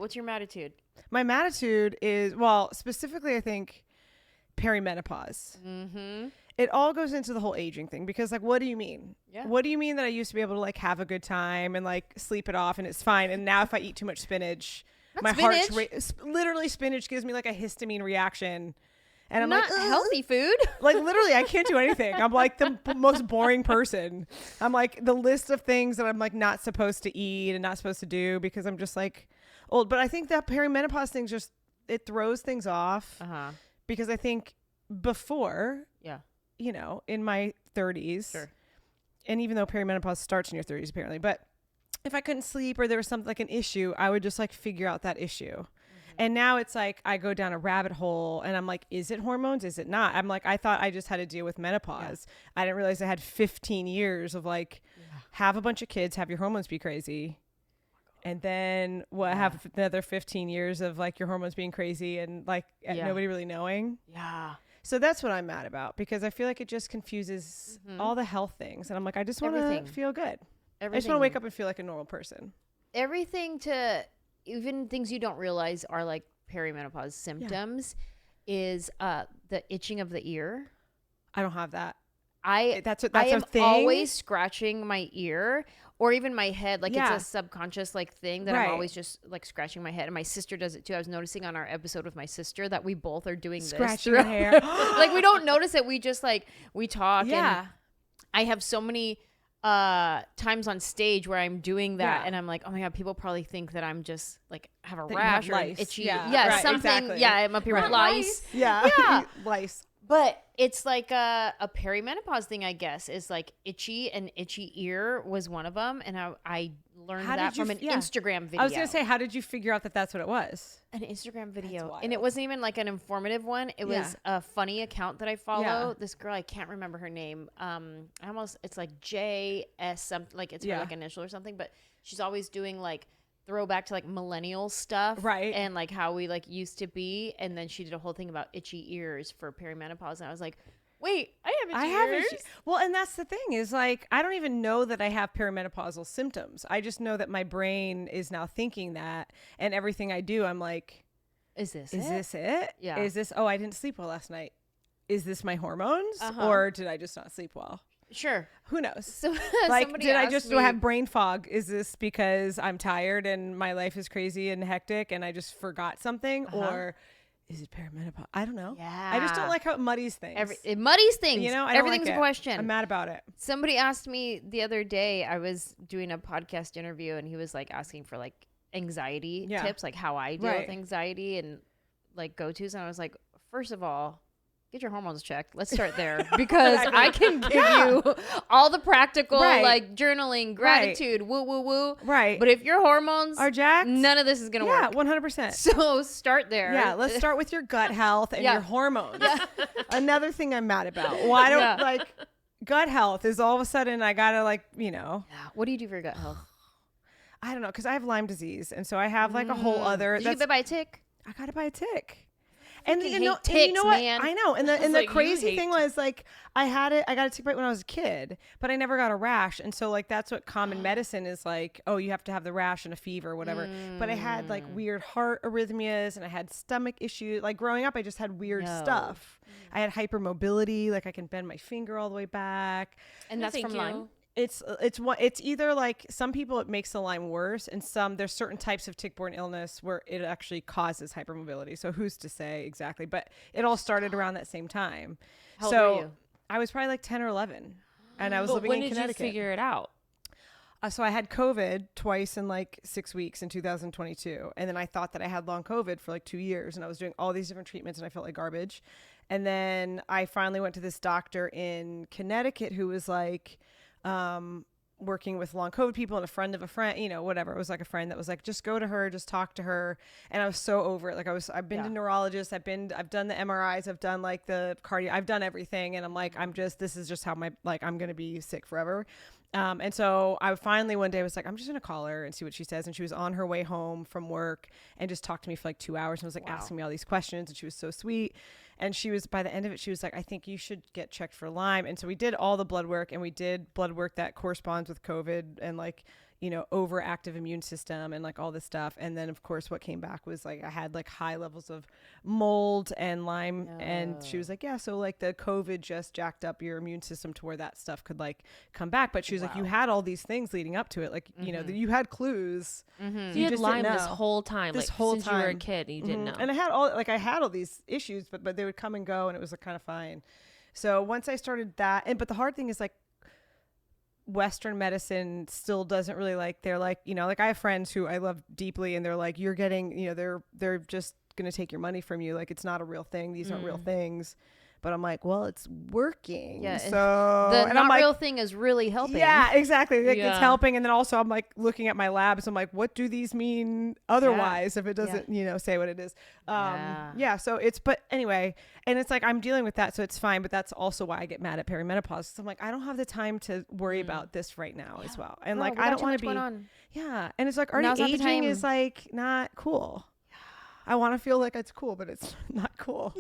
What's your MADtitude? My MADtitude is, well, specifically, I think perimenopause. Mm-hmm. It all goes into the whole aging thing because, like, what do you mean? Yeah. What do you mean that I used to be able to, like, have a good time and, like, sleep it off and it's fine? And now if I eat too much spinach, my heart's literally spinach gives me, like, a histamine reaction. And I'm not like, healthy food. Like, literally, I can't do anything. I'm, like, the most boring person. I'm, like, the list of things that I'm, like, not supposed to eat and not supposed to do because I'm just, like, old. But I think that perimenopause thing just, it throws things off. Uh-huh. Because I think before... Yeah. You know, in my 30s, sure. And even though perimenopause starts in your 30s, apparently, but if I couldn't sleep or there was something like an issue, I would just like figure out that issue. Mm-hmm. And now it's like I go down a rabbit hole and I'm like, is it hormones? Is it not? I'm like, I thought I just had to deal with menopause. Yeah. I didn't realize I had 15 years of like, have a bunch of kids, have your hormones be crazy. And then have another 15 years of like your hormones being crazy and like nobody really knowing. Yeah. So that's what I'm mad about because I feel like it just confuses all the health things. And I'm like, I just want to feel good. I just want to wake up and feel like a normal person. Everything to even things you don't realize are like perimenopause symptoms is the itching of the ear. I don't have that. That's a thing. Always scratching my ear or even my head. Like it's a subconscious like thing that I'm always just like scratching my head. And my sister does it too. I was noticing on our episode with my sister that we both are doing scratching this. Scratching her hair. Like we don't notice it. We just like, we talk. Yeah. And I have so many times on stage where I'm doing that and I'm like, oh my God, people probably think that I'm just like have a rash or itchy. Yeah, something. Exactly. Yeah, I'm up here with lice. Yeah. Lice. But it's like a perimenopause thing, I guess, is like itchy, and itchy ear was one of them. And I learned that from an Instagram video. I was going to say, how did you figure out that that's what it was? An Instagram video. And it wasn't even like an informative one. It was a funny account that I follow. Yeah. This girl, I can't remember her name. It's like JS something, like it's her like initial or something. But she's always doing like throwback to like millennial stuff, right? And like how we like used to be. And then she did a whole thing about itchy ears for perimenopause, and I was like, wait, I have itchy ears. Well, and that's the thing is like I don't even know that I have perimenopausal symptoms. I just know that my brain is now thinking that, and everything I do, I'm like, is this it? Yeah. Is this? Oh, I didn't sleep well last night. Is this my hormones, or did I just not sleep well? Sure. Who knows? So, like, do I have brain fog? Is this because I'm tired and my life is crazy and hectic and I just forgot something? Or is it perimenopause? I don't know. Yeah. I just don't like how it muddies things. It muddies things. You know, everything's a question. I'm mad about it. Somebody asked me the other day, I was doing a podcast interview and he was like asking for like anxiety tips, like how I deal with anxiety and like go-tos. And I was like, first of all, get your hormones checked. Let's start there because I can give you all the practical like journaling, gratitude, woo woo woo. Right. But if your hormones are jacked, none of this is gonna work. 100%. So start there. Yeah. Let's start with your gut health and your hormones. Another thing I'm mad about. Why don't like gut health is all of a sudden I gotta like, you know. Yeah. What do you do for your gut health? I don't know, because I have Lyme disease, and so I have like a whole other. Did you get bit by a tick? I got it by a tick. And you know what? Man. I know. And the crazy thing was like I got a tick bite when I was a kid, but I never got a rash. And so like that's what common medicine is like, oh, you have to have the rash and a fever or whatever. But I had like weird heart arrhythmias and I had stomach issues. Like growing up, I just had weird stuff. I had hypermobility, like I can bend my finger all the way back. And that's from Lyme. It's either like some people it makes the Lyme worse, and there's certain types of tick-borne illness where it actually causes hypermobility. So who's to say exactly? But it all started around that same time. How old were you? I was probably like 10 or 11, and I was living in Connecticut. When did you figure it out? So I had COVID twice in like 6 weeks in 2022, and then I thought that I had long COVID for like 2 years, and I was doing all these different treatments, and I felt like garbage. And then I finally went to this doctor in Connecticut who was like. Working with long COVID people and a friend of a friend, you know, whatever. It was like a friend that was like, just go to her, just talk to her. And I was so over it. Like I've been to neurologists. I've done the MRIs. I've done like the cardio. I've done everything. And I'm like, this is just how I'm going to be sick forever. And so I finally one day was like, I'm just going to call her and see what she says. And she was on her way home from work and just talked to me for like 2 hours and was like asking me all these questions. And she was so sweet. And she was, by the end of it, she was like, I think you should get checked for Lyme. And so we did all the blood work, and we did blood work that corresponds with COVID and like, you know, overactive immune system and like all this stuff. And then of course what came back was like I had like high levels of mold and Lyme. And she was like, yeah, so like the COVID just jacked up your immune system to where that stuff could like come back. But she was like, you had all these things leading up to it. Like, you know, you had clues. So you had Lyme this whole time, this like whole since time. you were a kid and you didn't know. And I had all these issues, but they would come and go and it was like kind of fine. So once I started that, but the hard thing is like Western medicine still doesn't really like, they're like, you know, like I have friends who I love deeply and they're like, you're getting, you know, they're just going to take your money from you. Like it's not a real thing. These aren't real things. But I'm like, well, it's working. Yeah. So the and not I'm like, real thing is really helping. Yeah, exactly. Like it's helping. And then also I'm like looking at my labs. I'm like, what do these mean otherwise if it doesn't, you know, say what it is? So but anyway, and it's like I'm dealing with that. So it's fine. But that's also why I get mad at perimenopause. So I'm like, I don't have the time to worry about this right now as well. And like, I don't want to be. Yeah. And it's like already aging is like not cool. I want to feel like it's cool, but it's not cool.